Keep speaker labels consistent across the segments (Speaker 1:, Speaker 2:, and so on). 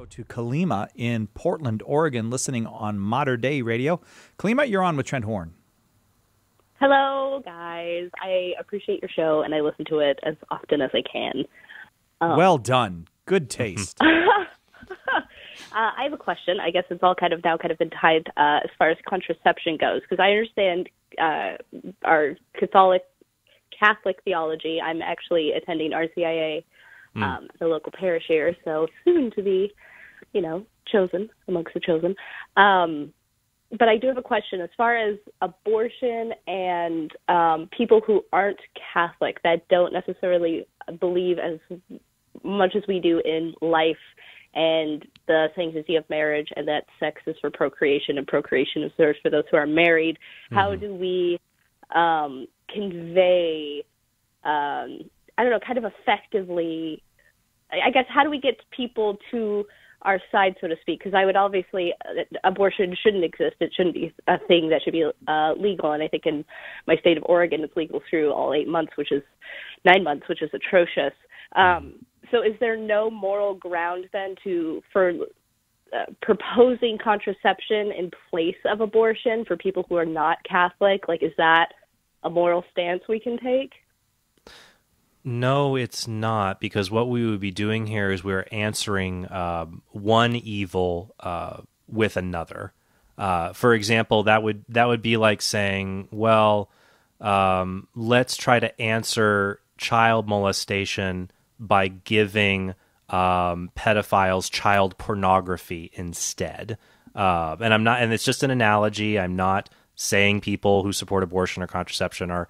Speaker 1: Go to Kalima in Portland, Oregon, listening on Modern Day Radio. Kalima, you're on with Trent Horn.
Speaker 2: Hello, guys. I appreciate your show, and I listen to it as often as I can.
Speaker 1: Well done. Good taste.
Speaker 2: I have a question. I guess it's all kind of been tied as far as contraception goes, because I understand our Catholic theology. I'm actually attending RCIA, the local parish here, so soon to be, chosen amongst the chosen. But I do have a question as far as abortion and people who aren't Catholic, that don't necessarily believe as much as we do in life and the sanctity of marriage, and that sex is for procreation and procreation is reserved for those who are married. Mm-hmm. How do we convey, kind of effectively, I guess, how do we get people to our side, so to speak? Because I would obviously, abortion shouldn't exist. It shouldn't be a thing that should be legal. And I think in my state of Oregon, it's legal through all 9 months, which is atrocious. So is there no moral ground then for proposing contraception in place of abortion for people who are not Catholic? Like, is that a moral stance we can take?
Speaker 3: No, it's not, because what we would be doing here is we're answering one evil with another. For example, that would be like saying, well, let's try to answer child molestation by giving pedophiles child pornography instead. And it's just an analogy. I'm not saying people who support abortion or contraception are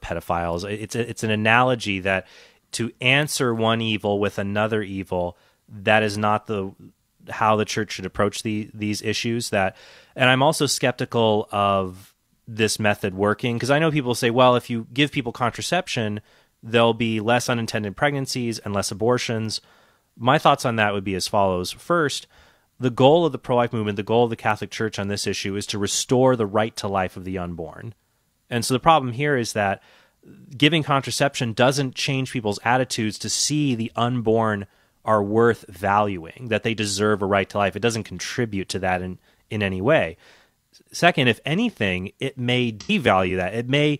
Speaker 3: pedophiles. It's an analogy that to answer one evil with another evil, that is not how the church should approach these issues. And I'm also skeptical of this method working, because I know people say, well, if you give people contraception, there'll be less unintended pregnancies and less abortions. My thoughts on that would be as follows. First, the goal of the pro-life movement, the goal of the Catholic Church on this issue is to restore the right to life of the unborn. And so the problem here is that giving contraception doesn't change people's attitudes to see the unborn are worth valuing, that they deserve a right to life. It doesn't contribute to that in any way. Second, if anything, it may devalue that. It may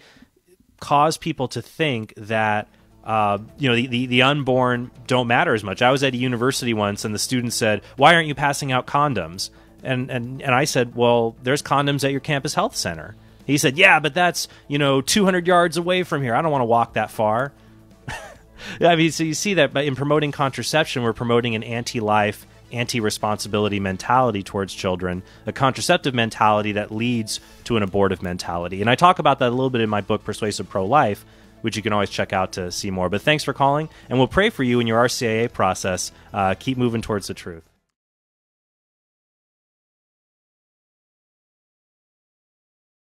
Speaker 3: cause people to think that the unborn don't matter as much. I was at a university once, and the students said, "Why aren't you passing out condoms?" And I said, "Well, there's condoms at your campus health center." He said, "Yeah, but that's 200 yards away from here. I don't want to walk that far." I mean, so you see that, but in promoting contraception, we're promoting an anti-life, anti-responsibility mentality towards children, a contraceptive mentality that leads to an abortive mentality. And I talk about that a little bit in my book, Persuasive Pro-Life, which you can always check out to see more. But thanks for calling, and we'll pray for you in your RCIA process. Keep moving towards the truth.